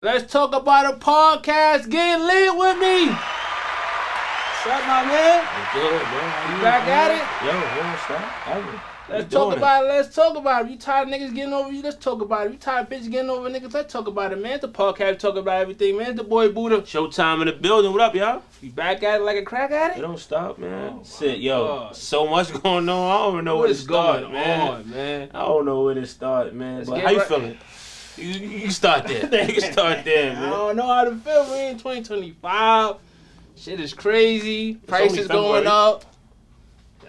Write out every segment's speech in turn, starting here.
Let's talk about a podcast. Get lit with me. What's up, my man? Good, bro. You back at it? Yo, stop. Ever. Let's talk about it. Let's talk about it. You tired of niggas getting over you? Let's talk about it. You tired of bitches getting over niggas? Let's talk about it, man. It's the podcast talk about everything, man. It's the boy Buddha. Showtime in the building. What up, y'all? You back at it like a crack at It it? don't stop, man. Oh, Shit, yo, God. so much going on. I don't even know where to start, man. man? I don't know where to start, man. Let's But get how you right- feeling? You start there. You can start there, I man. don't know how to feel. We in 2025. Shit is crazy. Prices only going February. up.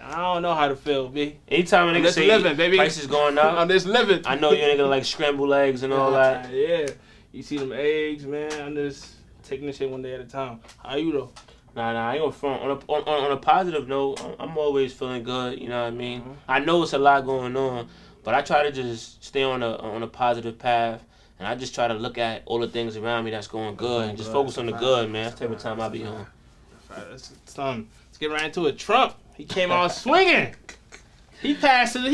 I don't know how to feel, B. Anytime a I'm nigga just say living, baby. prices going I'm up, just living. I know you're gonna like scrambled eggs and all that. Yeah. You see them eggs, man. I'm just taking this shit one day at a time. How you though? Nah, I ain't gonna front. On a positive note, I'm always feeling good. You know what I mean? I know it's a lot going on, but I try to just stay on a positive path, and I just try to look at all the things around me that's going good, and just focus on the good, man. That's the type of time I be on. Let's get right into it. Trump, he came out swinging. He passing a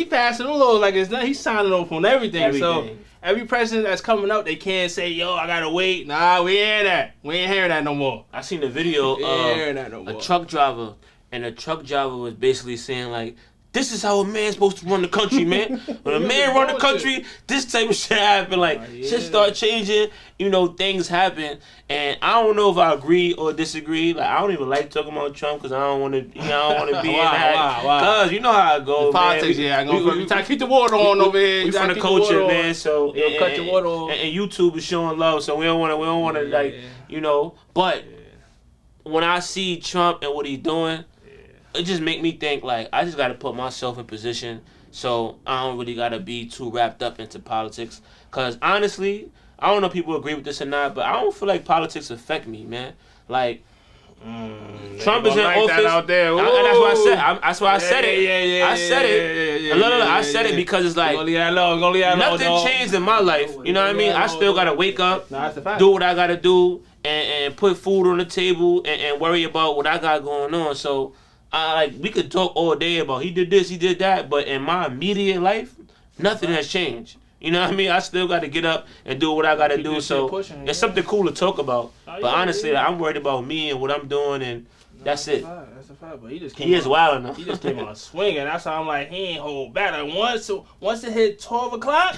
little like it's not. He's signing off on everything. So every president that's coming up, they can't say, "Yo, I gotta wait." Nah, we ain't that. We ain't hearing that no more. I seen a video We ain't hearing of that no a more. truck driver, and the truck driver was basically saying like, "This is how a man's supposed to run the country, man. When a man run the country, this type of shit happen. Like shit start changing, things happen." And I don't know if I agree or disagree. Like I don't even like talking about Trump because I don't want to. I don't want to be in that. Why? Cause you know how it goes, Politics, man. yeah. I go we try to keep the water on over here. We from the culture, man. So Don't cut your water off. and YouTube is showing love, so we don't want to But when I see Trump and what he's doing, it just make me think like I just got to put myself in position, so I don't really got to be too wrapped up into politics. Cause honestly, I don't know if people agree with this or not, but I don't feel like politics affect me, man. Like Trump is in like office, that out there. and that's what I said. That's why I said it. Yeah, I said it. I said it because it's like nothing changed in my life. You know what I mean? I still gotta wake up, do what I gotta do, and put food on the table, and worry about what I got going on. So, we could talk all day about he did this, he did that, but in my immediate life, nothing has changed. You know what I mean? I still got to get up and do what I got to do. So it's something cool to talk about. But honestly, I'm worried about me and what I'm doing, and that's it. That's a fact. But He is wild enough. He just came on swinging. That's how I'm like, he ain't hold back. Like once it hit 12 o'clock,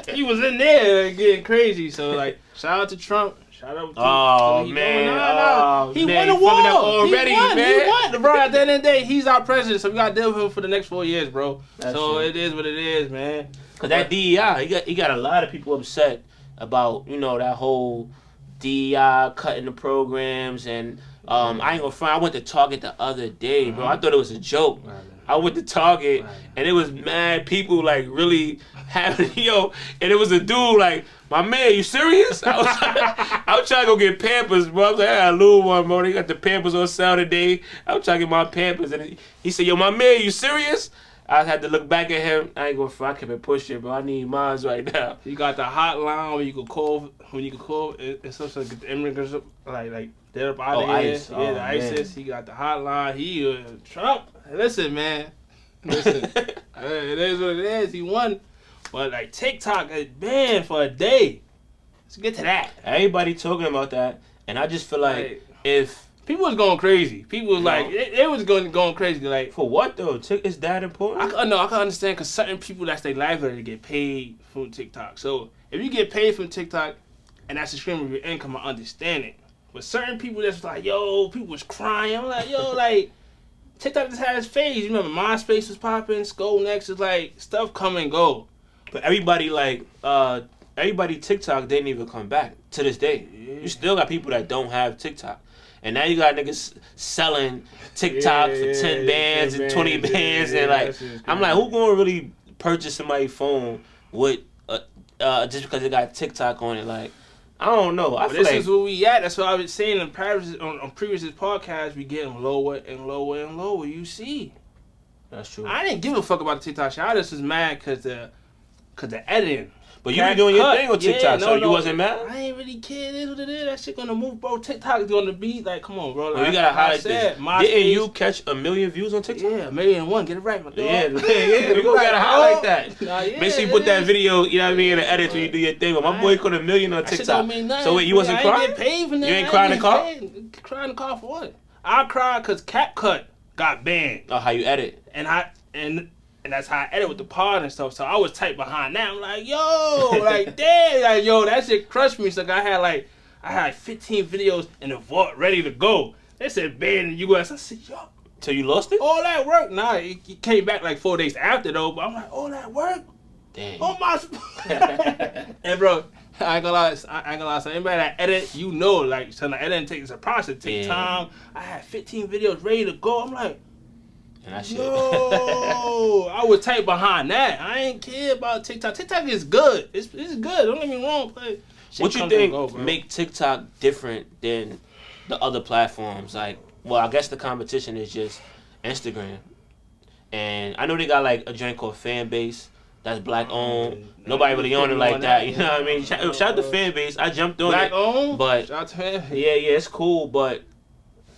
he was in there like, getting crazy. So like, shout out to Trump. Shout out to Oh, man. He man, won the you fucking up war. already, He man. won. Bro, at the end of the day, he's our president, so we got to deal with him for the next 4 years, bro. That's so true. it is what it is, man. Cause that DEI, he got a lot of people upset about that whole DEI cutting the programs, and I ain't gonna front. I went to Target the other day, bro. I thought it was a joke. I went to Target and it was mad people like really having and it was a dude like, my man, you serious? I was trying to go get Pampers, bro. I was like, I got a little one, bro. They got the Pampers on sale today. I was trying to get my Pampers, and he said, yo, my man, you serious? I had to look back at him. I ain't gonna front. I kept it pushing, bro. I need mines right now. You got the hotline where you can call it's such like the immigrants like they're up out of here. ICE. Yeah, the ISIS. He got the hotline. He Trump. Listen, man. Listen. It is what it is. He won. But like TikTok is banned for a day. Let's get to that. Everybody talking about that, and I just feel like if people was going crazy, people was like it was going crazy. Like for what though? Is that important? I can understand because certain people that's their livelihood to get paid from TikTok. So if you get paid from TikTok and that's the stream of your income, I understand it. But certain people that's like, yo, people was crying. I'm like, yo, like TikTok just had its phase. You remember MySpace was popping, Skull Next is like stuff come and go. But everybody TikTok didn't even come back to this day. Yeah. You still got people that don't have TikTok. And now you got niggas selling TikTok for 10 bands and 20 bands. And like, I'm like, who gonna really purchase somebody's phone with just because it got TikTok on it? Like, I don't know. I feel this is where we at. That's what I was saying on previous podcasts. We getting lower and lower and lower. You see. That's true. I didn't give a fuck about the TikTok shit. I just was mad because the Cause the editing. But you be doing your thing on TikTok, so you wasn't mad? I ain't really care. It is what it is. That shit gonna move, bro. TikTok is gonna be like, come on, bro. Like, well, you gotta highlight this. Didn't you catch 1 million views on TikTok? Yeah, 1,000,001. Get it right, my dog. Yeah. We gotta highlight that. Make sure you put that video, you know what I mean, in the edit when you do your thing. But my boy caught 1 million on TikTok. Don't mean nothing. So wait, you wasn't crying? I ain't get paid for that. You ain't crying in the car? Crying in the car for what? I cried because CapCut got banned. Oh, how you edit? And that's how I edit with the pod and stuff. So I was tight behind that. I'm like, yo, like, damn, like, yo, that shit crushed me. So I had 15 videos in the vault ready to go. They said ban in the US. I said, yo. So you lost it? All that work. Nah, it came back like 4 days after though. But I'm like, all that work? Damn. Oh my. And bro, I ain't gonna lie. So anybody that edit, you know, like, so the editing takes a process. It takes time. I had 15 videos ready to go. I'm like, yo, I was tight behind that. I ain't care about TikTok. TikTok is good. It's good. Don't get me wrong. But what you think make TikTok different than the other platforms? Like, well, I guess the competition is just Instagram. And I know they got like a joint called Fan Base that's black owned. Nobody really on it like that. You know what I mean? Shout out to Fan Base. I jumped on black it. Owned? But shout out to him. Yeah, it's cool. But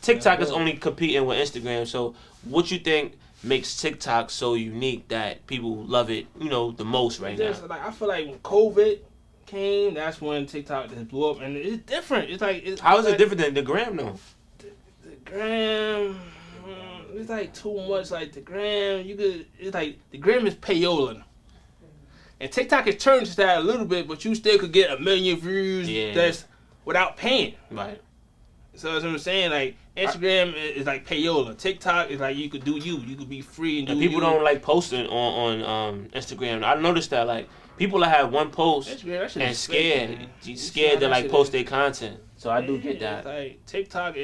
TikTok is only competing with Instagram. So what you think makes TikTok so unique that people love it, you know, the most right now? Like, I feel like when COVID came, that's when TikTok just blew up, and it's different. It's like how is it different than the gram though? The gram, it's like too much. Like the gram, it's like the gram is payola, and TikTok has turned to that a little bit, but you still could get 1 million views. Yeah. That's without paying. Right. So that's what I'm saying. Like Instagram is like payola. TikTok is like you could do you. You could be free and do people don't like posting on Instagram. I noticed that like people that have one post and scared to like post their content. So I do get that. Like TikTok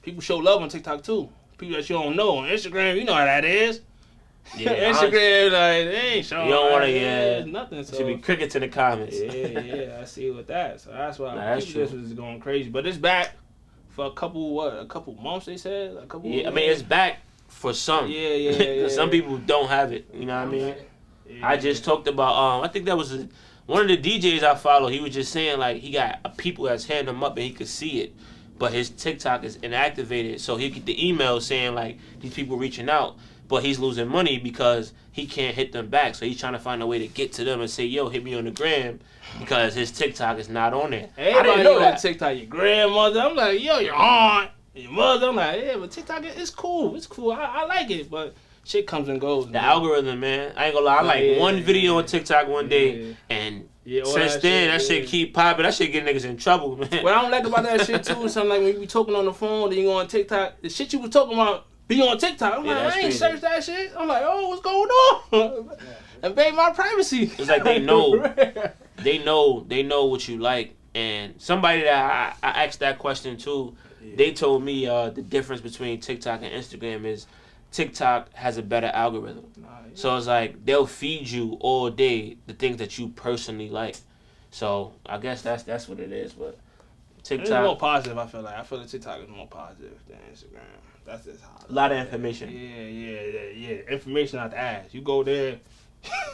people show love on TikTok too. People that you don't know on Instagram, you know how that is. Yeah, Instagram, like, they ain't showing. You don't want to, nothing. So. Should be crickets in the comments. Yeah, I see with that. So that's why people just was going crazy. But it's back for a couple months, they said? I mean, it's back for some. Yeah. Some people don't have it, you know what I mean? Yeah. I just talked about, I think that was one of the DJs I follow. He was just saying, like, he got people that's handing him up and he could see it. But his TikTok is inactivated, so he'll get the email saying, like, these people reaching out. But he's losing money because he can't hit them back. So he's trying to find a way to get to them and say, yo, hit me on the gram because his TikTok is not on there. Everybody I didn't know that. TikTok, your grandmother. I'm like, yo, your aunt, your mother. I'm like, yeah, but TikTok, it's cool. It's cool. I like it. But shit comes and goes. The algorithm, man. I ain't gonna lie. I like one video on TikTok one day. And since then, that shit keep popping. That shit get niggas in trouble, man. What I don't like about that shit, too, is something like when you be talking on the phone, then you go on TikTok, the shit you was talking about, be on TikTok. I'm like, I ain't searched that shit. I'm like, oh, what's going on? Invade my privacy. It's like they know. they know what you like. And somebody that I asked that question to, they told me the difference between TikTok and Instagram is TikTok has a better algorithm. So it's like they'll feed you all day the things that you personally like. So I guess that's what it is. But TikTok it's more positive. I feel like TikTok is more positive than Instagram. That's just how a lot of information. Yeah. Information out the ass. You go there,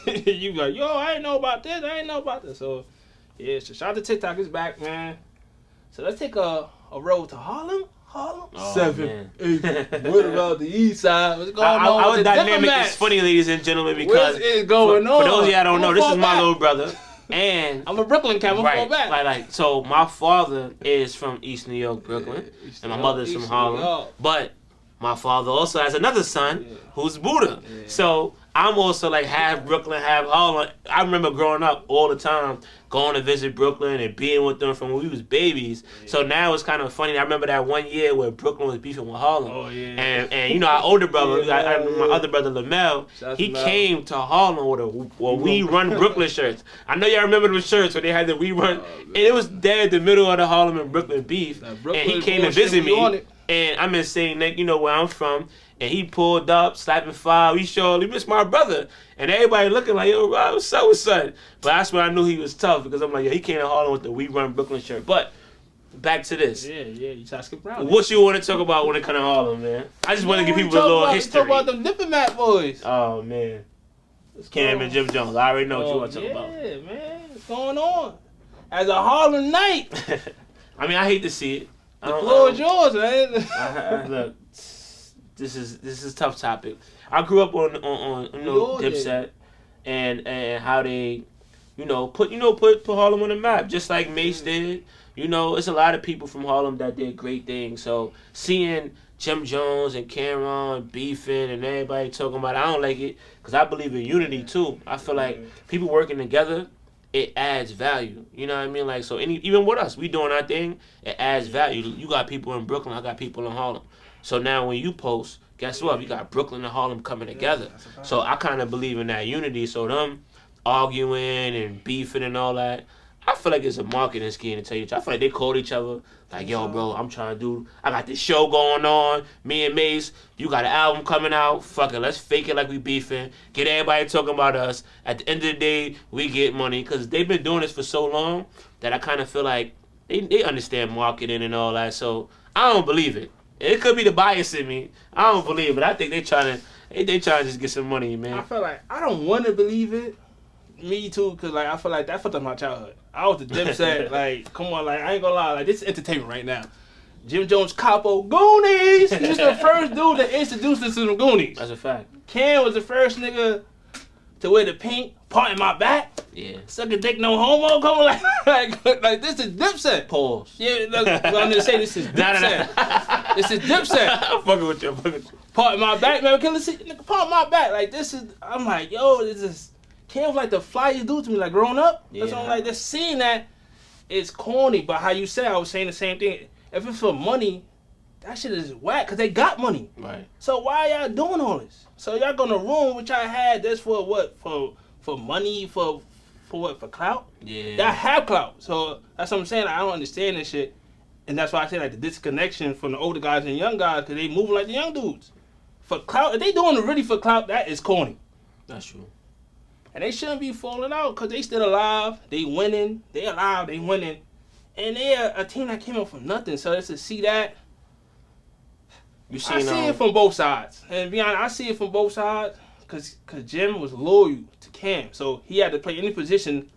you be like, yo, I ain't know about this. So yeah, so shout out to TikTok. It's back, man. So let's take a road to Harlem. Oh, 7, 8. What about the east side? What's going on? Our dynamic is funny, ladies and gentlemen, because what is going on? For those of y'all don't know, this is my little brother. And I'm a Brooklyn cat. I'm fall back. Like, so my father is from East New York, Brooklyn, and my mother's from Harlem. But my father also has another son who's Buddha. Yeah. So I'm also like half Brooklyn, half Harlem. I remember growing up all the time, going to visit Brooklyn and being with them from when we was babies. Yeah. So now it's kind of funny. I remember that one year where Brooklyn was beefing with Harlem. Oh, yeah. And you know, our older brother, my other brother, Lamel, he came to Harlem with We Run Brooklyn shirts. I know y'all remember those shirts when they had the We Run. And it was dead in the middle of the Harlem and Brooklyn beef. And he came to visit me. And I'm in St. Nick, you know where I'm from. And he pulled up, slapping 5. He showed, he missed my brother. And everybody looking like, yo, Rob, what's up, son? But that's when I knew he was tough, because I'm like, yo, he came to Harlem with the We Run Brooklyn shirt. But back to this. Yeah, you try to skip around. What you want to talk about when it comes to Harlem, man? I just want to give people a little history. Talk about them Diplomat boys. Oh, man. Cam and Jim Jones. I already know what you want to talk about. Yeah, man. What's going on? As a Harlem Night. I mean, I hate to see it. The floor is yours, man. Look, this is a tough topic. I grew up on Dipset and how they, put Harlem on the map, just like Meech did. It's a lot of people from Harlem that did great things. So seeing Jim Jones and Cameron beefing and everybody talking about it, I don't like it because I believe in unity too. I feel like people working together, it adds value. You know what I mean? Like, so even with us, we doing our thing, it adds value. You got people in Brooklyn, I got people in Harlem. So now when you post, guess what? We got Brooklyn and Harlem coming together. So I kind of believe in that unity. So them arguing and beefing and all that, I feel like it's a marketing scheme, to tell you the truth. I feel like they called each other like, yo, bro, I got this show going on, me and Mace, you got an album coming out, fuck it, let's fake it like we beefing, get everybody talking about us. At the end of the day, we get money, because they've been doing this for so long that I kind of feel like they understand marketing and all that, so I don't believe it. It could be the bias in me. I don't believe it. I think they trying to just get some money, man. I feel like I don't want to believe it. Me too, because like I feel like that fucked up my childhood. I was the Dipset, like, come on, like, I ain't gonna lie, like, this is entertainment right now. Jim Jones, Capo, Goonies! He was the first dude that introduced us to the Goonies. That's a fact. Cam was the first nigga to wear the pink, part in my back. Yeah. Suck a dick, no homo, come on, like this is Dipset. Pause. Yeah, look, I'm gonna say this is Dipset. This is Dipset. I'm fucking with you, Part in my back, man, let's see, nigga, part in my back, like, this is, I'm like, yo, this is, Cam was like the flyest dude to me, like growing up. That's what I'm like, just seeing that, it's corny. But how you said, I was saying the same thing. If it's for money, that shit is whack, because they got money. Right. So why y'all doing all this? So y'all gonna ruin what y'all had this for what? For money? For what? For clout? Yeah. Y'all have clout. So that's what I'm saying. I don't understand this shit. And that's why I say like the disconnection from the older guys and young guys, because they moving like the young dudes. For clout, if they doing it really for clout, that is corny. That's true. And they shouldn't be falling out because they still alive. They winning. They alive. They winning. And they're a team that came up from nothing. So just to see that, I see it from both sides. And to be honest, I see it from both sides because Jim was loyal to Cam. So he had to play any position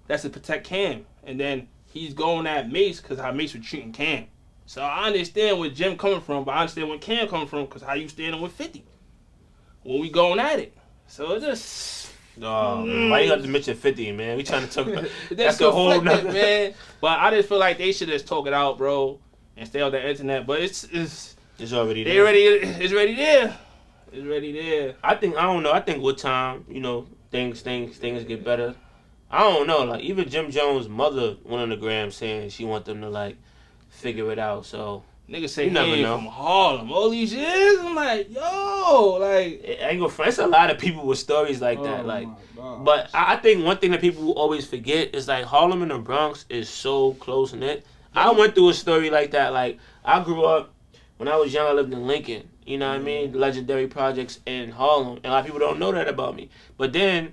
that's to protect Cam. And then he's going at Mace because how Mace was treating Cam. So I understand where Jim coming from, but I understand where Cam coming from because how you standing with 50 when we going at it. So it's just... why you got to mention 50, man? We trying to talk about that's the whole nother, man. But I just feel like they should just talk it out, bro, and stay on the internet. But it's already there. It's ready there. It's ready there. I don't know. I think with time, things get better. I don't know. Like even Jim Jones' mother went on the gram saying she want them to like figure it out. So. Niggas say he ain't from Harlem all these years. I'm like, yo, like... I ain't gonna front. It's a lot of people with stories like that. Like, but I think one thing that people always forget is like Harlem and the Bronx is so close-knit. I went through a story like that. Like, I grew up, when I was young, I lived in Lincoln. You know what I mean? Legendary projects in Harlem. And a lot of people don't know that about me. But then...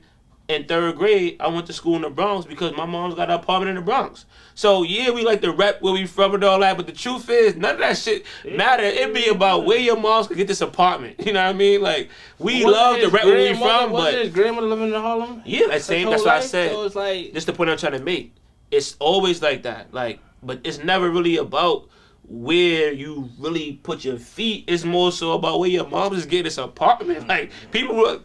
in 3rd grade, I went to school in the Bronx because my mom's got an apartment in the Bronx. So, yeah, we like to rep where we from and all that, but the truth is, none of that shit matter. It be about where your moms could get this apartment. You know what I mean? Like, we love to rep where we from, but... Wasn't his grandmother living in Harlem? Yeah, that's what I said. So it's like... That's the point I'm trying to make. It's always like that. Like, but it's never really about where you really put your feet. It's more so about where your mom is getting this apartment. Like, people were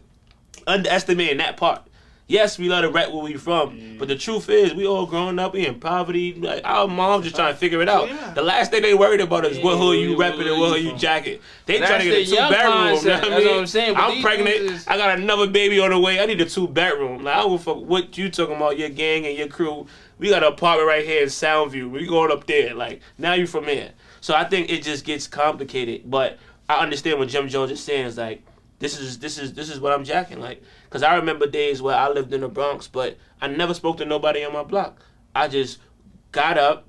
underestimating that part. Yes, we love to rap where we from, but the truth is, we all growing up in poverty. Like, our moms just trying to figure it out. Yeah. The last thing they worried about is what hood you repping and what hood you jacking. They trying to get a 2-bedroom. You know what I mean? What I'm saying. I'm pregnant. I got another baby on the way. I need a 2-bedroom. Like, I don't give a fuck what you talking about, your gang and your crew. We got an apartment right here in Soundview. We going up there. Like, now you from here. So I think it just gets complicated. But I understand what Jim Jones is saying. Is like, this is what I'm jacking. Like, because I remember days where I lived in the Bronx, but I never spoke to nobody on my block. I just got up,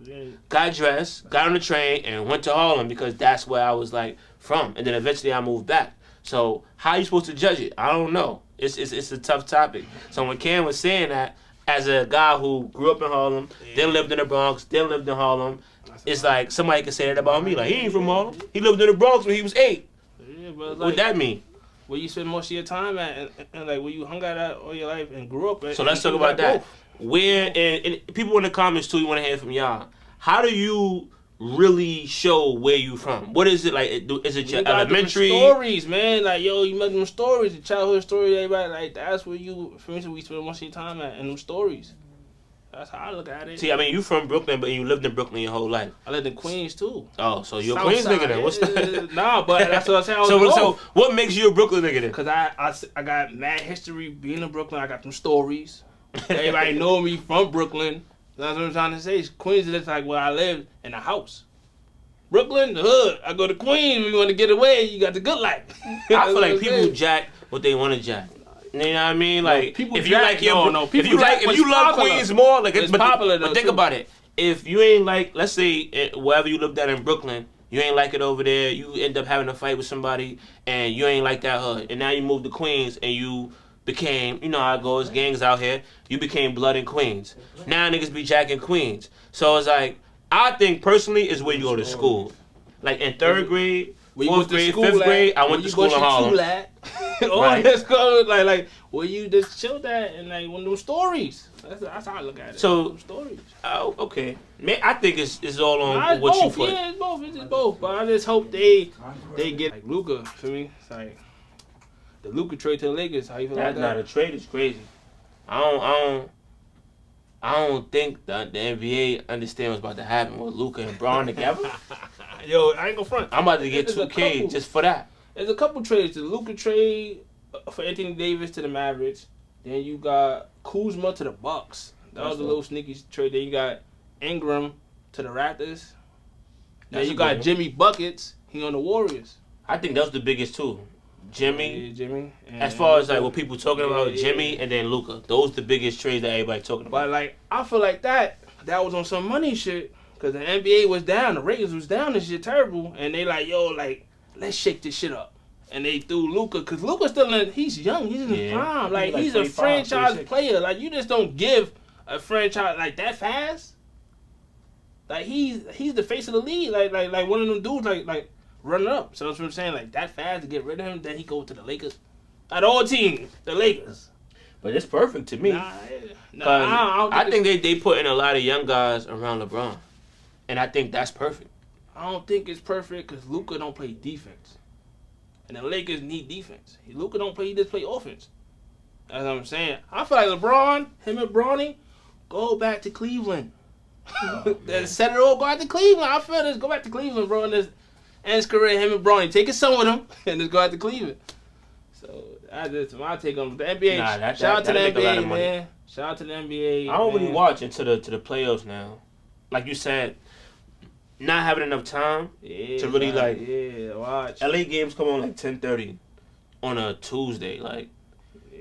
got dressed, got on the train, and went to Harlem because that's where I was, like, from. And then eventually I moved back. So how are you supposed to judge it? I don't know. It's a tough topic. So when Cam was saying that, as a guy who grew up in Harlem, then lived in the Bronx, then lived in Harlem, it's like somebody could say that about me. Like, he ain't from Harlem. He lived in the Bronx when he was 8. Yeah, but what that mean? where you spend most of your time at, and like where you hung out at all your life and grew up at. So let's talk about that. Where and people in the comments too, you want to hear from y'all. How do you really show where you from? What is it like? Is it your elementary stories, man? Like, yo, you make them stories, the childhood stories. Everybody like that's where you, for instance, we spend most of your time at, and them stories. That's how I look at it. See, I mean, you from Brooklyn, but you lived in Brooklyn your whole life. I lived in Queens too. Oh, so you're a Queens nigga then? What's that? Nah, but that's what I'm saying. So what makes you a Brooklyn nigga then? Cause I got mad history being in Brooklyn. I got them stories. Everybody know me from Brooklyn. That's what I'm trying to say. Queens is like where I live in a house. Brooklyn, the hood. I go to Queens. When you want to get away, you got the good life. I feel like people jack what they want to jack. You know what I mean? Like, people if you like your, if you love Queens more, like it's popular. But think about it. If you ain't like, let's say wherever you lived at in Brooklyn, you ain't like it over there. You end up having a fight with somebody, and you ain't like that hood. And now you moved to Queens, and you became, you know how it goes, gangs out here. You became blood in Queens. Now niggas be jacking Queens. So it's like, I think personally is where you go to school. Like in 3rd grade, 4th grade, 5th grade, I went to school in Harlem. Right. Let's go like where you just chilled at and like one of those stories. That's how I look at it. So stories. Oh, okay. Man, I think it's all on it's what both. you put. Yeah, it's both. It's both. But I just hope they get like Luka. For me, it's like the Luka trade to the Lakers. How you feel about that? Nah, the trade is crazy. I don't think the NBA understand what's about to happen with Luka and Braun together. Yo, I ain't gonna front. I'm about to get 2K just for that. There's a couple trades. The Luka trade for Anthony Davis to the Mavericks. Then you got Kuzma to the Bucks. That was a little sneaky trade. Then you got Ingram to the Raptors. Then you got Jimmy Buckets. He on the Warriors. I think that's the biggest two. Jimmy. Yeah, Jimmy. As far as like what people talking about, Jimmy and then Luka. Those the biggest trades that everybody talking about. But like I feel like that was on some money shit. Cause the NBA was down, the Lakers was down, this shit terrible, and they like, yo, like, let's shake this shit up. And they threw Luka, cause Luka's still he's young, he's in his prime, like he's a franchise 26. Player. Like you just don't give a franchise like that fast. Like he's the face of the league, like one of them dudes, like running up. So that's what I'm saying, like that fast to get rid of him, then he go to the Lakers. At all teams, the Lakers. But it's perfect to me. I think they put in a lot of young guys around LeBron. And I think that's perfect. I don't think it's perfect because Luka don't play defense. And the Lakers need defense. Luka don't play, he just play offense. That's what I'm saying. I feel like LeBron, him and Bronny, go back to Cleveland. Set it all, go back to Cleveland. I feel this, go back to Cleveland, bro. And end his career, him and Bronny. Take his son with him and just go back to Cleveland. So that's my take on the NBA. Shout out to the NBA, man. Shout out to the NBA. I don't really watch into the playoffs now. Like you said, not having enough time to really watch. LA games come on like 10:30 on a Tuesday, like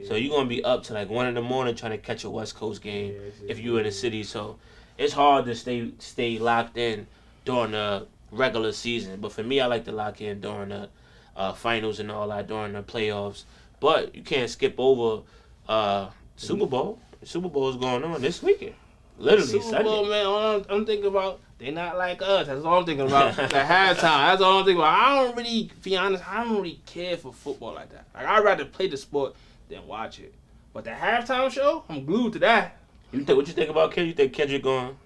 so you're gonna be up to like 1 in the morning trying to catch a West Coast game if you're in the city. So it's hard to stay locked in during the regular season. But for me, I like to lock in during the finals and all that, during the playoffs. But you can't skip over Super Bowl. The Super Bowl is going on this weekend. Literally Super Sunday. Bowl, man. All I'm thinking about, they not like us. That's all I'm thinking about. The halftime. That's all I'm thinking about. I don't really, to be honest, I don't really care for football like that. Like I'd rather play the sport than watch it. But the halftime show, I'm glued to that. What you think about Kendrick? You think Kendrick going?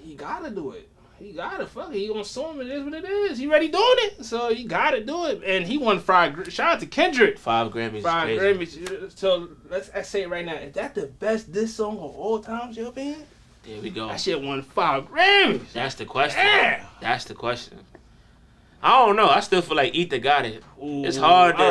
He gotta do it. He gotta fuck it. He gonna sue him. It is what it is. He already doing it, so he gotta do it. And he won 5. Shout out to Kendrick. 5 Grammys. 5 Grammys. So let's say it right now. Is that the best diss song of all time, Joe Band? There we go. That shit won 5 Grammys. That's the question. Yeah. That's the question. I don't know. I still feel like Ether got it. Ooh. It's hard to. All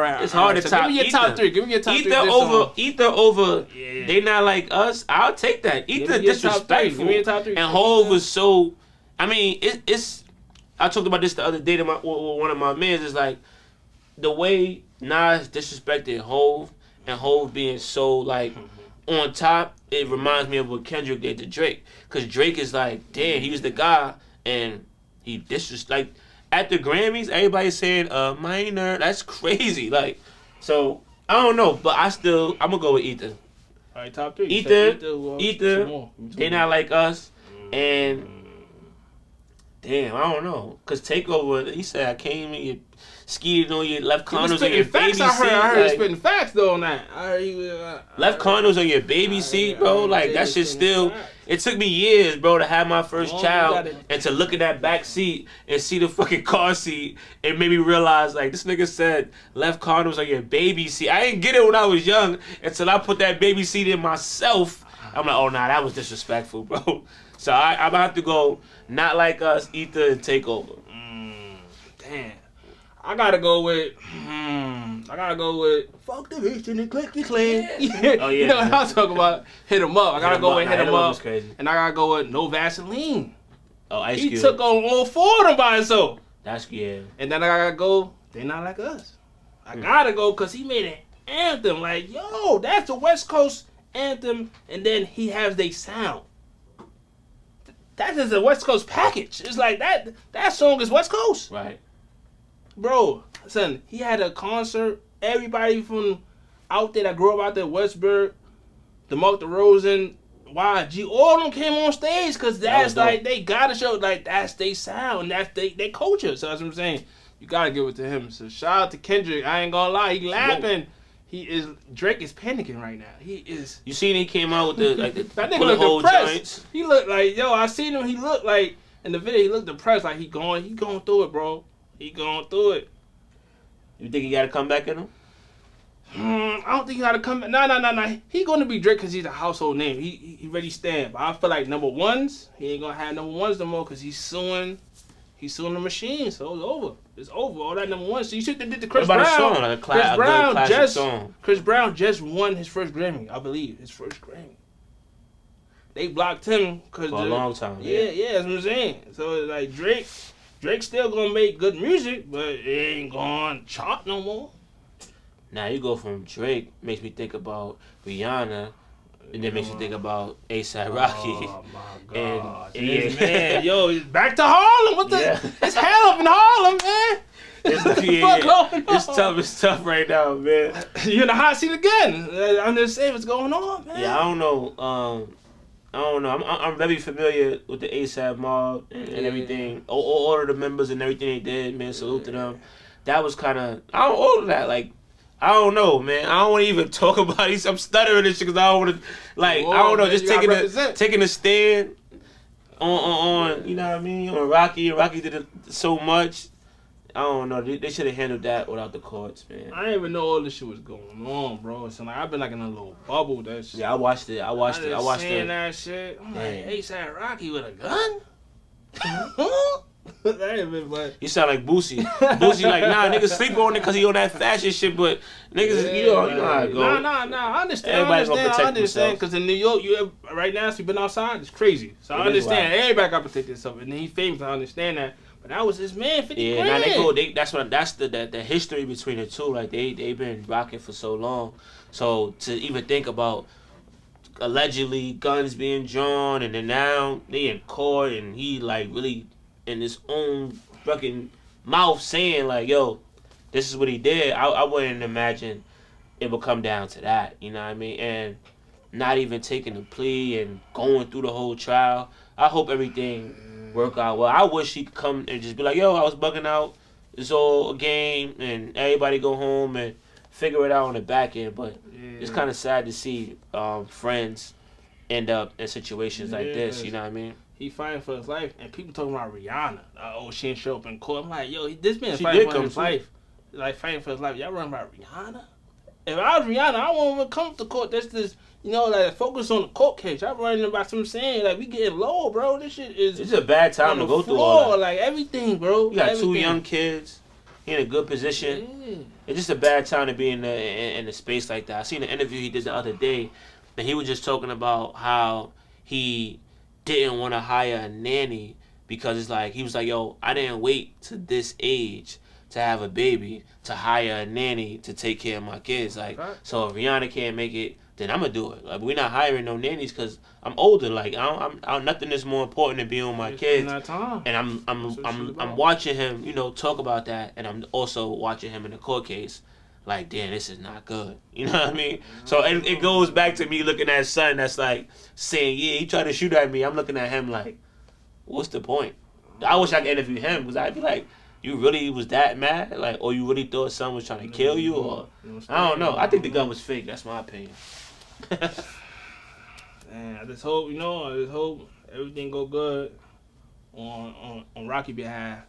right. It's hard to so top. Give me your top 3. Give me your top 3. Ether over. Yeah. They not like us. I'll take that. Ether disrespectful. Give me your top 3. And Hov was so. I mean, it's. I talked about this the other day with one of my mans. Is like the way Nas disrespected Hov and Hov being so like on top. It reminds me of what Kendrick did to Drake. Because Drake is like, damn, he was the guy. And he disrespected. At the Grammys, everybody's saying, minor. That's crazy. Like, so, I don't know. But I'm going to go with Ether. All right, top 3. Ether, they not like us. And Damn, I don't know. Cause Takeover, he said I came and you skeeted on your left He was condoms on your spitting baby facts. seat. I heard like, spitting facts though on that. left condoms on your baby seat, bro. Like that shit still. It took me years, bro, to have my first child and to look at that back seat and see the fucking car seat. It made me realize, like, this nigga said left condoms on your baby seat. I didn't get it when I was young until I put that baby seat in myself. I'm like, oh, nah, that was disrespectful, bro. So I'm gonna have to go Not Like Us, Ether, and Takeover. Damn. I gotta go with fuck the bitch and the click the clan. Yeah. Oh, yeah. You know what I'm talking about? Hit him up. I gotta go with Hit him up. Crazy. And I gotta go with No Vaseline. Oh, Ice He Cube. took on all 4 of them by himself. That's, yeah. And then I gotta go, They Not Like Us. I gotta go because he made an anthem. Like, yo, that's the West Coast anthem. And then he has they sound. That is a West Coast package. It's like that song is West Coast. Right. Bro, son, he had a concert. Everybody from out there that grew up out there, Westburg, DeMarc DeRozan, YG, all of them came on stage because that's like, they gotta show, like, that's they sound, that's they culture. So that's what I'm saying. You gotta give it to him. So shout out to Kendrick. I ain't gonna lie, he laughing. Drake is panicking right now. He is. You seen he came out with the like that nigga look depressed. He looked like, yo, I seen him. He looked like in the video. He looked depressed. Like he going through it, bro. He going through it. You think he got to come back in him? I don't think he got to come back. Nah. He going to be Drake because he's a household name. He ready stand. But I feel like number ones, he ain't gonna have number ones no more because he's suing the machine. So it's over. It's over. All that number one. So you should have did the Chris Brown. What about a song? Like a classic song. Chris Brown just won his first Grammy, I believe. His first Grammy. They blocked him because for a long time. Yeah, that's what I'm saying. So it's like Drake still gonna make good music, but it ain't gonna chart no more. Now you go from Drake, makes me think about Rihanna, and then makes me think about A$AP Rocky. Oh my God! And man, yo, back to Harlem. What the? Yeah. It's hell up in Harlem, man. It's tough right now, man. You're in the hot seat again. I'm just saying what's going on, man. Yeah, I don't know. I'm very familiar with the A$AP mob and everything. All of the members and everything they did, man. Salute to them. That was kind of all of that. Like, I don't know, man. I don't want to even talk about it. I'm stuttering this shit because I don't want to. Like, I don't know. Man, just taking a stand on you know what I mean, on Rocky. Rocky did it so much. I don't know. They should have handled that without the courts, man. I didn't even know all this shit was going on, bro. So like, I've been like in a little bubble. That shit. Yeah, I watched it. Seeing that shit. I'm like, A$AP Rocky with a gun? You sound like Boosie. Boosie like, nah, niggas sleep on it because he on that fashion shit, but niggas, you know how it go. Nah, I understand. I understand, because in New York, right now, if you've been outside, it's crazy. So I understand. Everybody got to protect themselves, and he famous, I understand that. But that was his man, 50 grand. Yeah, now that's the history between the two. Like, they've been rocking for so long. So to even think about allegedly guns being drawn, and then now they in court, and he like really in his own fucking mouth saying like, yo, this is what he did. I wouldn't imagine it would come down to that, you know what I mean? And not even taking the plea and going through the whole trial. I hope everything work out well. I wish he could come and just be like, yo, I was bugging out. It's all a game, and everybody go home and figure it out on the back end. But it's kind of sad to see friends end up in situations like this, you know what I mean? He fighting for his life, and people talking about Rihanna. She didn't show up in court. I'm like, yo, this man fighting for his life. Like, fighting for his life. Y'all running about Rihanna? If I was Rihanna, I won't even come to court. That's just, you know, like, focus on the court case. I'm running about some saying, like, we getting low, bro. This shit is. It's a bad time to go through all that. Like, everything, bro. You got 2 young kids. He in a good position. Yeah. It's just a bad time to be in a space like that. I seen an interview he did the other day, and he was just talking about how he didn't want to hire a nanny because it's like, he was like, yo, I didn't wait to this age to have a baby to hire a nanny to take care of my kids. Like, so if Rihanna can't make it, then I'm gonna do it. Like, we're not hiring no nannies because I'm older. Like, I'm nothing is more important than being with my kids. And I'm watching him, you know, talk about that, and I'm also watching him in the court case. Like, damn, this is not good. You know what I mean? So it goes back to me looking at son that's like saying, yeah, he tried to shoot at me. I'm looking at him like, what's the point? I wish I could interview him because I'd be like, you really was that mad? Like, or you really thought someone was trying to kill you? Or I don't know. I think the gun was fake. That's my opinion. Man, I just hope everything go good on Rocky behalf.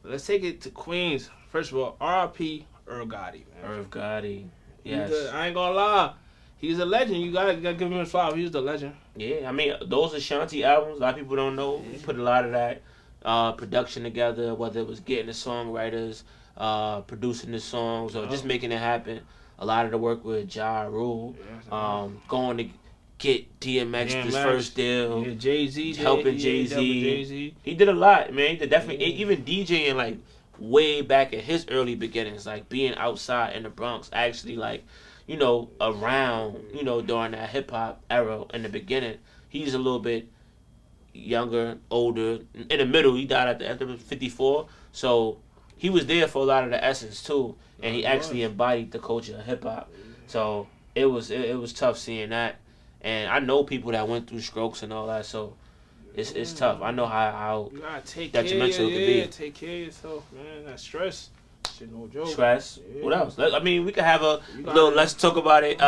But let's take it to Queens. First of all, R.I.P. Earl Gotti, man. Earl Gotti. Yes. I ain't gonna lie. He's a legend. You gotta give him his flowers. He's the legend. Yeah, I mean, those Ashanti albums, a lot of people don't know. He put a lot of that production together, whether it was getting the songwriters, producing the songs, or just making it happen. A lot of the work with Ja Rule, going to get DMX his first deal, Jay-Z, helping Jay-Z. He did a lot, man. He did definitely, even DJing, like, way back at his early beginnings, like, being outside in the Bronx, actually, like, you know, around, you know, during that hip-hop era in the beginning. He's a little bit younger, older, in the middle. He died after 54, so he was there for a lot of the essence, too, and he actually embodied the culture of hip-hop. So it was tough seeing that. And I know people that went through strokes and all that, so it's tough. I know how detrimental it could be. Take care of yourself, man. That stress, shit, no joke. Stress. Yeah. What else? I mean, we could have a little let's talk about it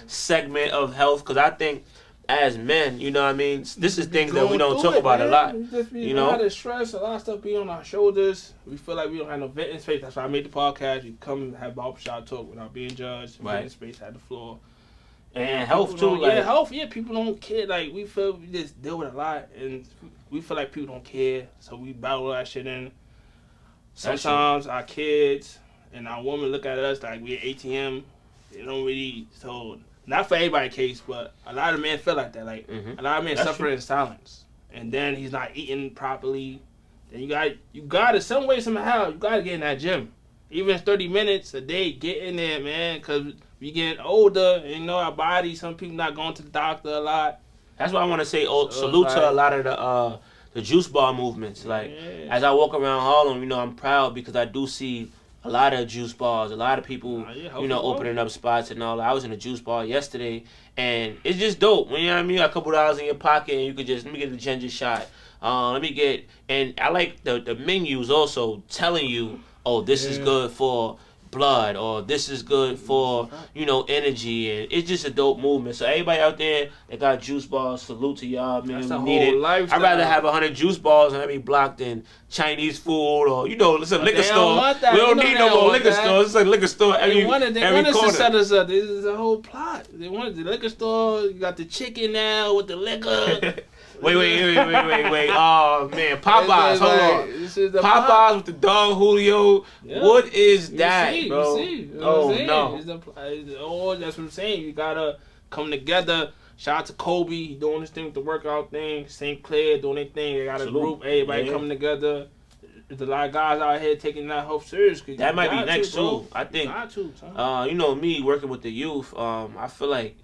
segment of health, because I think as men, you know what I mean, this is things that we don't talk about a lot. You know, a lot of stress, a lot of stuff be on our shoulders. We feel like we don't have no venting space. That's why I made the podcast. You come and have barbershop talk without being judged. Venting space, had the floor. And health too, like health. Yeah, people don't care. Like we feel we just deal with a lot, and we feel like people don't care, so we battle that shit in. Sometimes our kids and our women look at us like we're ATM. They don't really. So not for everybody's case, but a lot of men feel like that. Like a lot of men suffer in silence, and then he's not eating properly. Then you got to some way somehow you got to get in that gym, even 30 minutes a day. Get in there, man, because we getting older, and you know our body. Some people not going to the doctor a lot. That's why I want to say salute to a lot of the juice bar movements. Like as I walk around Harlem, you know, I'm proud because I do see a lot of juice bars, a lot of people, you know, opening up spots and all. I was in a juice bar yesterday, and it's just dope. You know what I mean? A couple dollars in your pocket, and you could just let me get the ginger shot. And I like the menus also telling you, oh, this is good for blood, or this is good for, you know, energy, and it's just a dope movement. So everybody out there that got juice bars, salute to y'all, man. That's We need it. Lifestyle. I'd rather have 100 juice bars and be blocked than Chinese food, or, you know, it's a liquor store. We don't need no more liquor stores. It's like liquor store every corner. They wanted to set us up. This is a whole plot. They wanted the liquor store. You got the chicken now with the liquor. Wait. Oh, man. Popeyes, hold on. Popeyes with the dog Julio. Yeah. What is that, bro? No. That's what I'm saying. You got to come together. Shout out to Kobe doing his thing with the workout thing. St. Clair doing their thing. They got a group. Everybody coming together. There's a lot of guys out here taking that hope serious. That might be next, too. I think, you know, me working with the youth, I feel like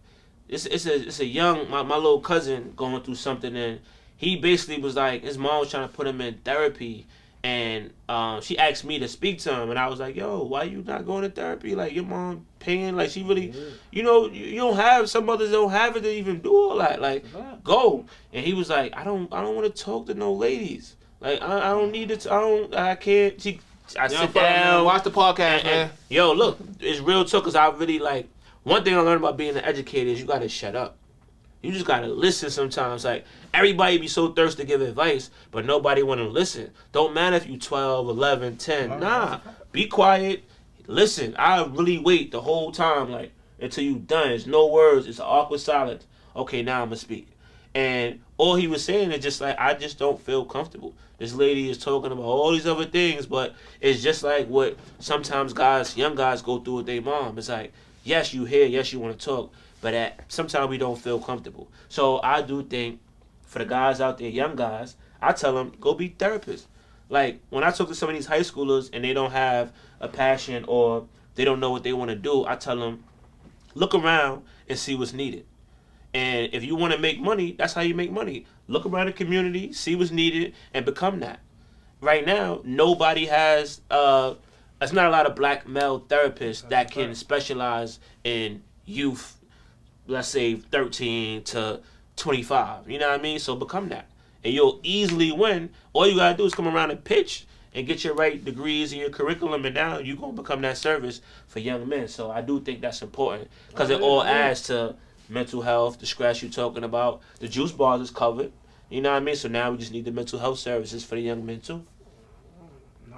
it's a young, my little cousin going through something, and he basically was like, his mom was trying to put him in therapy, and she asked me to speak to him, and I was like, yo, why you not going to therapy? Like, your mom paying, like, she really, you know, you don't have, some mothers don't have it to even do all that, like, go. And he was like, I don't want to talk to no ladies. Like, I don't need it, I can't, I sit down. Watch the podcast, man. Yo, look, it's real talk, because I really, like, one thing I learned about being an educator is you got to shut up. You just got to listen sometimes. Like, everybody be so thirsty to give advice, but nobody want to listen. Don't matter if you 12, 11, 10. Nah, be quiet. Listen. I really wait the whole time, like, until you done. It's no words. It's an awkward silence. Okay, now I'm going to speak. And all he was saying is just like, I just don't feel comfortable. This lady is talking about all these other things, but it's just like what sometimes young guys go through with their mom. It's like, yes, you hear, yes, you want to talk, but sometimes we don't feel comfortable. So I do think for the guys out there, young guys, I tell them, go be therapists. Like, when I talk to some of these high schoolers and they don't have a passion or they don't know what they want to do, I tell them, look around and see what's needed. And if you want to make money, that's how you make money. Look around the community, see what's needed, and become that. Right now, nobody has... There's not a lot of black male therapists that can specialize in youth, let's say 13 to 25. You know what I mean? So become that. and you'll easily win. All you gotta do is come around and pitch and get your right degrees and your curriculum, and now you're gonna become that service for young men. So I do think that's important because it all adds to mental health, the stress you're talking about. The juice bars is covered. You know what I mean? So now we just need the mental health services for the young men too.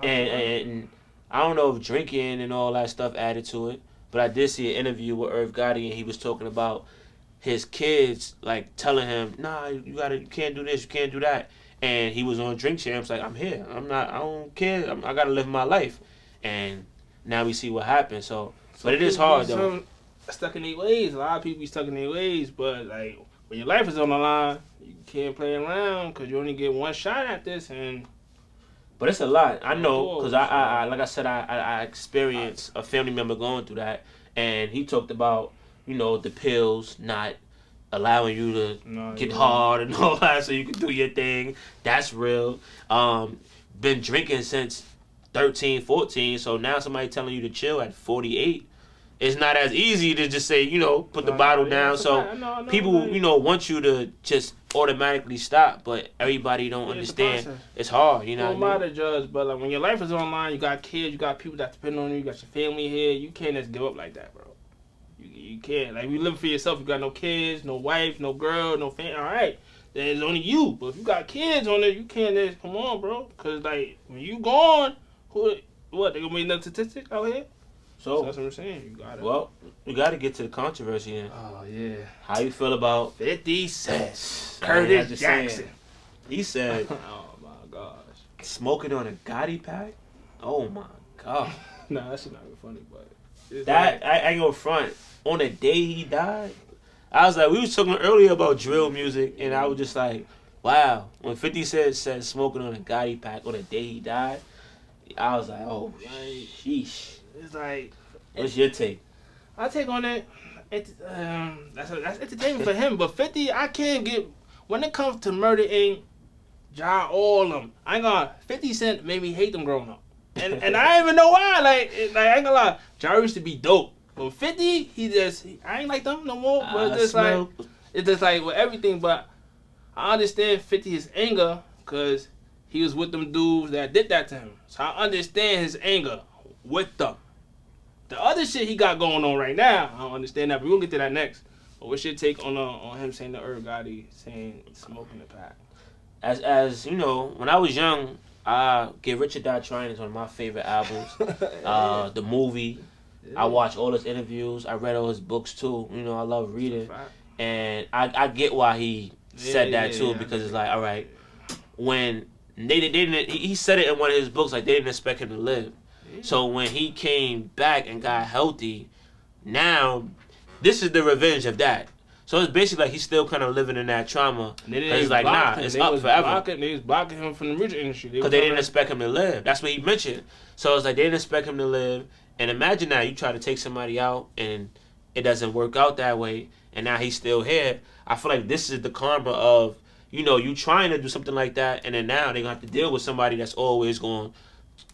And I don't know if drinking and all that stuff added to it, but I did see an interview with Irv Gotti, and he was talking about his kids like telling him, "Nah, you can't do this, you can't do that." And he was on Drink Champs like, "I'm here. I don't care. I gotta live my life." And now we see what happened. So but it is hard though. Stuck in their ways. A lot of people be stuck in their ways, but like when your life is on the line, you can't play around because you only get one shot at this. But it's a lot. I know because I like I said, I experienced a family member going through that, and he talked about the pills not allowing you to get hard and all that so you can do your thing. That's real. Been drinking since 13, 14, so now somebody telling you to chill at 48. It's not as easy to just say, put the bottle down. So people, want you to just automatically stop, but everybody don't understand. It's hard, you know. No matter, Judge, but like when your life is online, you got kids, you got people that depend on you, you got your family here. You can't just give up like that, bro. You can't. Like, you live for yourself. You got no kids, no wife, no girl, no family. All right, then it's only you. But if you got kids on there, you can't just come on, bro. Cause like when you gone, what? They gonna be another statistic out here? So that's what I'm saying. You gotta get to the controversy then. Oh yeah. How you feel about 50 Cent, Curtis Jackson? He said, "Oh my gosh, smoking on a Gotti pack." Oh my god. Nah, that shit not even funny, but I ain't gonna front. On the day he died, I was like, we was talking earlier about drill music, and I was just like, wow. When 50 Cent said smoking on a Gotti pack on the day he died, I was like, oh, sheesh. It's like, what's your take? I take on it. That's entertainment for him, but 50, I can't get. When it comes to Murder Inc., Ja, all of them, I ain't gonna. 50 Cent made me hate them growing up, and I don't even know why. Like I ain't gonna lie, Ja used to be dope. But 50, I ain't like them no more. But it's just like with everything. But I understand 50 his anger because he was with them dudes that did that to him. So I understand his anger with them. The other shit he got going on right now, I don't understand that. But we're gonna get to that next. But what's your take on him saying the Irv Gotti saying smoking the pack? As you know, when I was young, Get Rich or Die Trying is one of my favorite albums. The movie. Yeah. I watched all his interviews. I read all his books too. I love reading, and I get why he said that too because it's like, all right, when they didn't, he said it in one of his books, like they didn't expect him to live. Yeah. So when he came back and got healthy, now this is the revenge of that. So it's basically like he's still kind of living in that trauma. It's like, nah, it's up forever. They was blocking him from the music industry because they didn't expect him to live. That's what he mentioned. So it's like they didn't expect him to live. And imagine now you try to take somebody out and it doesn't work out that way, and now he's still here. I feel like this is the karma of, you trying to do something like that, and then now they're going to have to deal with somebody that's always going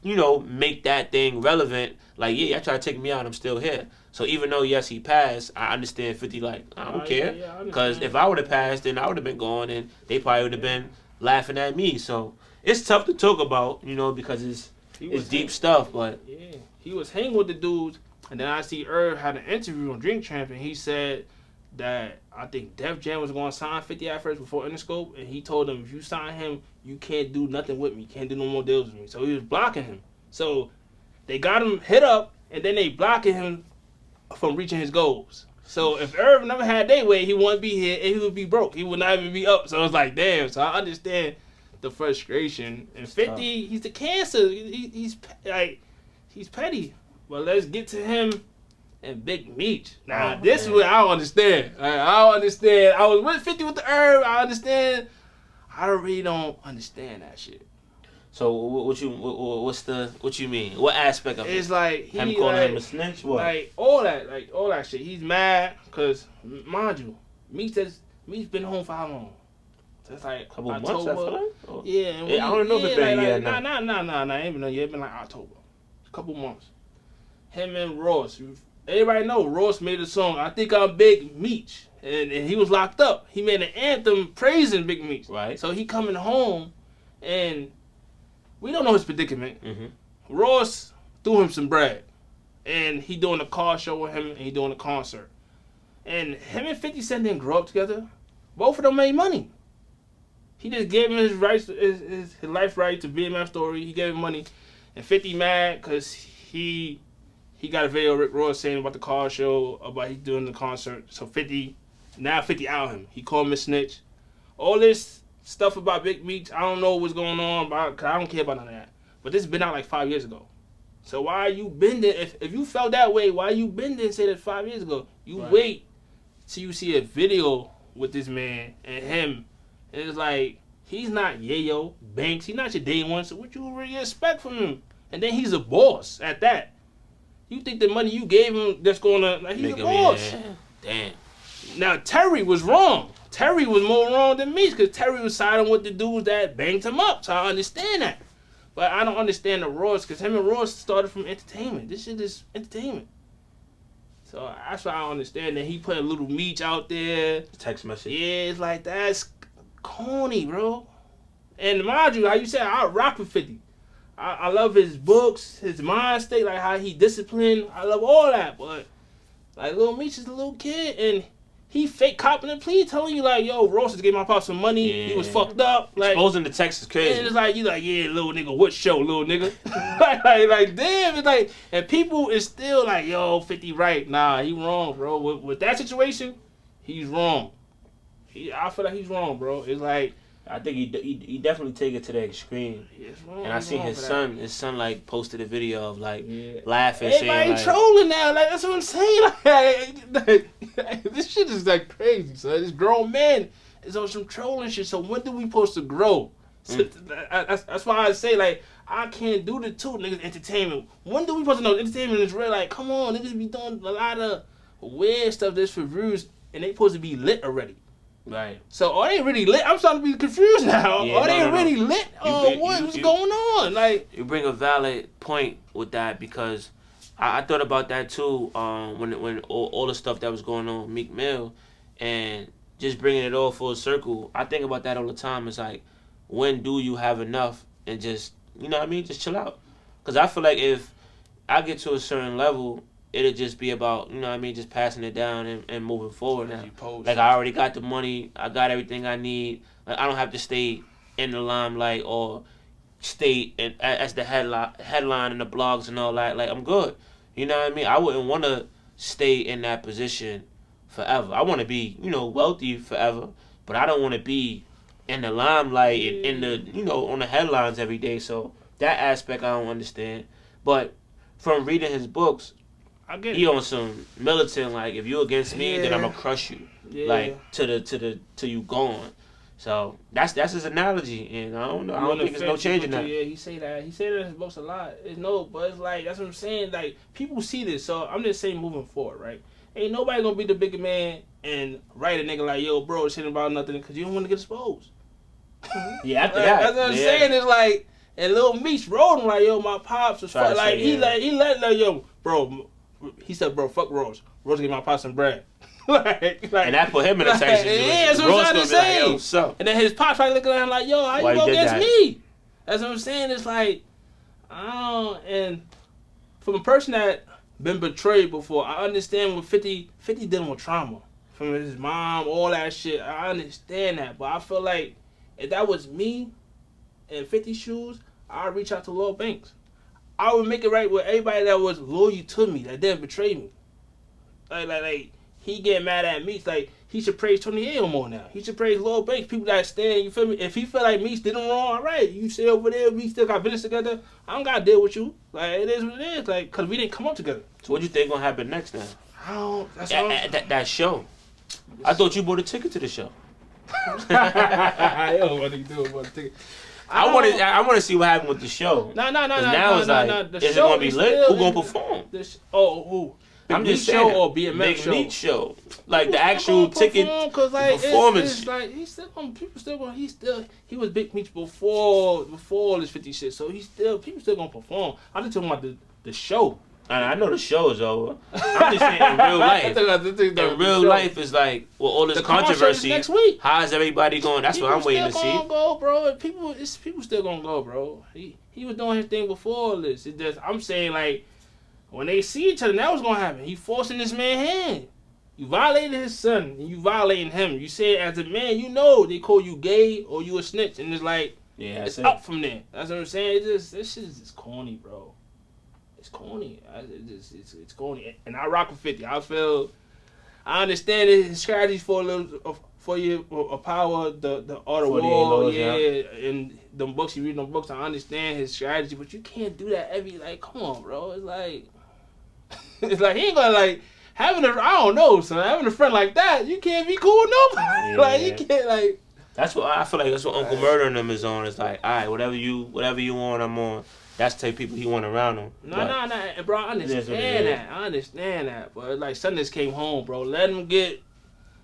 to, make that thing relevant. Like, yeah, I try to take me out, I'm still here. So even though, yes, he passed, I understand 50, like, I don't care. Because if I would have passed, then I would have been gone, and they probably would have been laughing at me. So it's tough to talk about, because it's deep stuff, but... Yeah. He was hanging with the dudes, and then I see Irv had an interview on Drink Champ, and he said that I think Def Jam was going to sign 50 at first before Interscope, and he told him, if you sign him, you can't do nothing with me, can't do no more deals with me. So he was blocking him. So they got him hit up, and then they blocking him from reaching his goals. So if Irv never had their way, he wouldn't be here, and he would be broke. He would not even be up. So it's like, damn. So I understand the frustration. And 50, he's the cancer. He's like... He's petty. But let's get to him and Big Meech. Now, this is what I don't understand. I don't understand. I was with 50 with the Irv. I understand. I really don't understand that shit. So what you mean? What aspect of it? It's like him calling him a snitch? What? Like all that shit. He's mad because, mind you, Meech been home for how long? It's like a couple months, I feel like? Or, yeah, I don't know if it's been a year now. Nah, ain't been a year. It's been like October. Couple months. Him and Ross. Everybody know Ross made a song, I Think I'm Big Meech. and he was locked up. He made an anthem praising Big Meech. Right. So he coming home, and we don't know his predicament. Mm-hmm. Ross threw him some bread, and he doing a car show with him, and he doing a concert. And him and 50 Cent didn't grow up together. Both of them made money. He just gave him his rights, his life right to BMF Story. He gave him money, and 50 mad because he got a video of Rick Ross saying about the car show, about he doing the concert. So 50 out him. He called him a snitch. All this stuff about Big Meech, I don't know what's going on about, cause I don't care about none of that. But this has been out like 5 years ago. So why you bending? If you felt that way, why you bending and say that 5 years ago? You right. Wait till you see a video with this man and him. And it's like, he's not Yayo, Banks. He's not your day one. So what you really expect from him? And then he's a boss at that. You think the money you gave him that's going to, like, he's a boss. Damn. Now, Terry was wrong. Terry was more wrong than me because Terry was siding with the dudes that banged him up. So I understand that. But I don't understand the Ross because him and Ross started from entertainment. This shit is entertainment. So that's why I don't understand that he put a little Meech out there. Text message. Yeah, it's like, that's corny, bro. And mind you, how you said, I rock with 50. I love his books, his mind state, like how he disciplined. I love all that. But like Lil Meech is a little kid and he fake copping a plea telling you like, yo, Ross just gave my pop some money. Yeah. He was fucked up. Like, exposing the text is crazy. And it's like, you like, yeah, little nigga, what show, little nigga? like, damn, it's like, and people is still like, yo, 50 right. Nah, he wrong, bro. With that situation, he's wrong. I feel like he's wrong, bro. It's like, I think he definitely take it to the extreme. Wrong, and I seen his son like posted a video of like laughing, everybody saying like, trolling now. Like that's what I'm saying. Like, this shit is like crazy. So this grown man is on some trolling shit. So when do we supposed to grow? So that's why I say like I can't do the two niggas entertainment. When do we supposed to know entertainment is real? Like come on, niggas be doing a lot of weird stuff that's for views and they supposed to be lit already. Right. So are they really lit? I'm starting to be confused now. Yeah, are they really lit? What's going on? Like you bring a valid point with that because I thought about that too. When all the stuff that was going on with Meek Mill, and just bringing it all full circle. I think about that all the time. It's like, when do you have enough and just you know what I mean? Just chill out. Because I feel like if I get to a certain level, it'll just be about, you know what I mean, just passing it down and moving forward now. Like, I already got the money. I got everything I need. Like, I don't have to stay in the limelight or stay as the headline in the blogs and all that. Like, I'm good. You know what I mean? I wouldn't want to stay in that position forever. I want to be, you know, wealthy forever, but I don't want to be in the limelight and in the, you know, on the headlines every day. So that aspect I don't understand. But from reading his books, he on some militant, like, if you against me, then I'm gonna crush you, like till you gone. So that's his analogy, and I don't know. I don't think there's no changing that. Yeah, he say that. He say that in his books a lot. But it's like that's what I'm saying. Like people see this, so I'm just saying moving forward, right? Ain't nobody gonna be the bigger man and write a nigga like, yo, bro, it's about nothing because you don't want to get exposed. Yeah, after that. That's what I'm saying. It's like, and Lil Meech wrote him like, yo, my pops was fuck. Like he let yo, bro. He said, bro, fuck Rose. Rose gave my pops some bread. like, and that put him in a tight situation. Yeah, that's what I'm trying to say. Like, yo, so. And then his pops probably looking at him like, yo, how you go against me? That's what I'm saying. It's like, and from a person that been betrayed before, I understand what 50 dealing with trauma. From his mom, all that shit. I understand that. But I feel like if that was me in 50 shoes, I'd reach out to Lil Banks. I would make it right with everybody that was loyal to me, that didn't betray me. Like he get mad at me. It's like, he should praise Tony Ayo more now. He should praise Lil Banks, people that stand, you feel me? If he feel like Meech did him wrong, all right, you stay over there, we still got business together, I don't got to deal with you. Like, it is what it is, like, because we didn't come up together. So what you think gonna happen next now? That show. I thought you bought a ticket to the show. Yo, what are you doing about a ticket? I want to see what happened with the show. No. Now it's like, is it gonna be lit? Who gonna perform? Who? I'm just saying, show or BMF Big show? Meech show, like the actual ticket performance. It's like he's still gonna, people still gonna, he was Big Meech before all this 50 shit. So people still gonna perform. I'm just talking about the show. I know the show is over. I'm just saying in real life. In real life is like, well, all this controversy. Next week. How's everybody going? That's what I'm waiting to see. People still gonna go, bro. People still gonna go, bro. He was doing his thing before all this. It just, I'm saying, like, when they see each other, now what's gonna happen? He forcing this man's hand. You violated his son, and you violating him. You say as a man, you know they call you gay or you a snitch, and it's like, yeah, it's up from there. That's what I'm saying. This shit is just corny, bro. It's corny. It's corny. And I rock with 50. I understand his strategies for a little, for your power, the art of war, yeah, and them books. You read them books. I understand his strategy, but you can't do that every, like, come on, bro. It's like, it's like he ain't gonna, like, having I don't know, son. Having a friend like that, you can't be cool with nobody. Yeah. Like, you can't, like. That's what I feel like. That's what Uncle Murder and them is on. It's like, all right, whatever you want, I'm on. That's the type of people he want around him. No, bro. I understand that. I understand that. But like, son just came home, bro. Let him get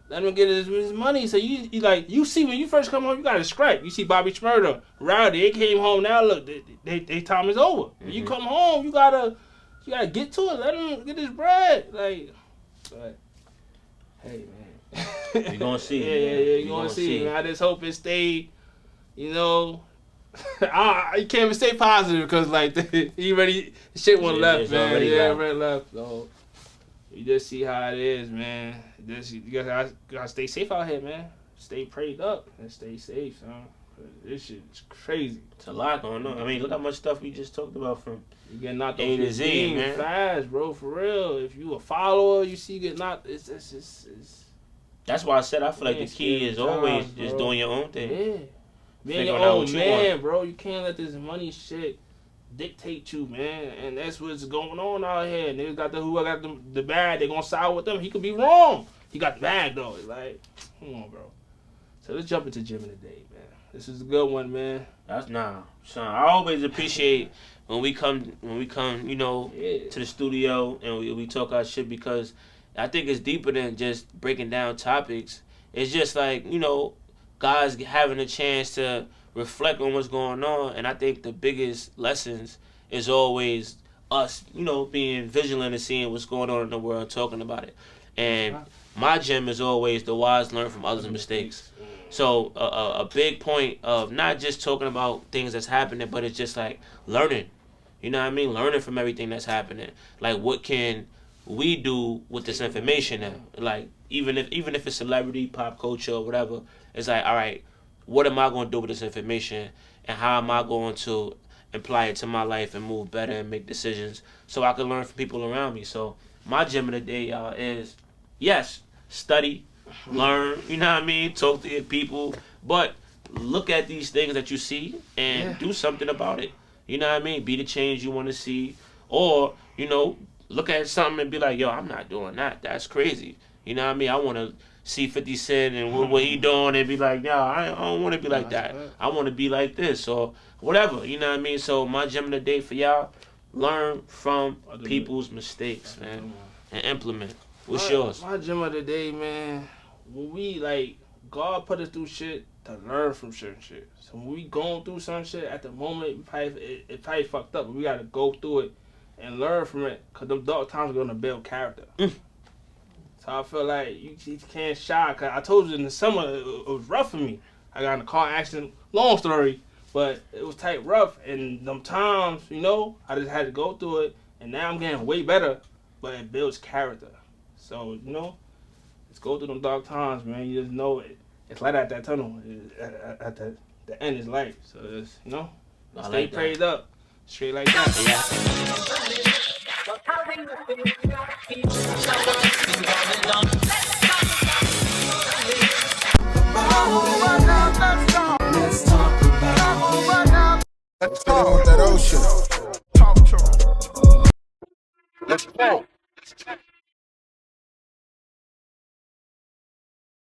his money. So you see when you first come home, you got to scrap. You see Bobby Shmurda, Rowdy, they came home. Now look, they time is over. When you come home, you gotta get to it. Let him get his bread. Like, but hey, man. You gonna see. Yeah, you gonna see. Man. I just hope it stay, you know. You can't even stay positive because, like, shit went left, man. Already left. So you just see how it is, man. You gotta stay safe out here, man. Stay prayed up and stay safe, son. This shit is crazy. It's a lot going on. I mean, look how much stuff we just talked about from you get knocked A to Z, man. Fast, bro, for real. If you a follower, you see you get knocked. It's That's why I said I feel like the key is always just doing your own thing. Yeah. Being your own man, bro. You can't let this money shit dictate you, man. And that's what's going on out here. Niggas got who got the bag, they gonna side with them. He could be wrong. He got the bag though. It's like, come on, bro. So let's jump into Gym of the Day, man. This is a good one, man. Son. I always appreciate when we come, you know, to the studio and we talk our shit, because I think it's deeper than just breaking down topics. It's just like, you know, guys having a chance to reflect on what's going on. And I think the biggest lessons is always us, you know, being vigilant and seeing what's going on in the world, talking about it. And my gem is always the wise learn from others' mistakes. So a big point of not just talking about things that's happening, but it's just like learning. You know what I mean? Learning from everything that's happening. Like, what can we do with this information now? Like, even if it's celebrity, pop culture, or whatever, it's like, all right, what am I going to do with this information, and how am I going to apply it to my life and move better and make decisions so I can learn from people around me? So my gem of the day, y'all, is, yes, study, learn, you know what I mean, talk to your people, but look at these things that you see and do something about it. You know what I mean? Be the change you want to see. Or, you know, look at something and be like, yo, I'm not doing that. That's crazy. You know what I mean? I want to see 50 Cent and what he doing and be like, yo, I don't want to be like that. I want to be like this or whatever. You know what I mean? So my gem of the day for y'all, learn from people's mistakes, man, and implement. What's yours? My gem of the day, man, when we, like, God put us through shit to learn from certain shit. So when we going through some shit, at the moment, it probably fucked up, but we got to go through it and learn from it, because them dark times are going to build character. So I feel like you can't shy, because I told you in the summer, it was rough for me. I got in a car accident, long story, but it was tight rough, and them times, you know, I just had to go through it, and now I'm getting way better, but it builds character. So, you know, let's go through them dark times, man. You just know it. It's light at that tunnel. At the end is light. So, it's, you know, stay prayed up. Straight like that. Let's talk about that ocean. Talk to him. Let's go.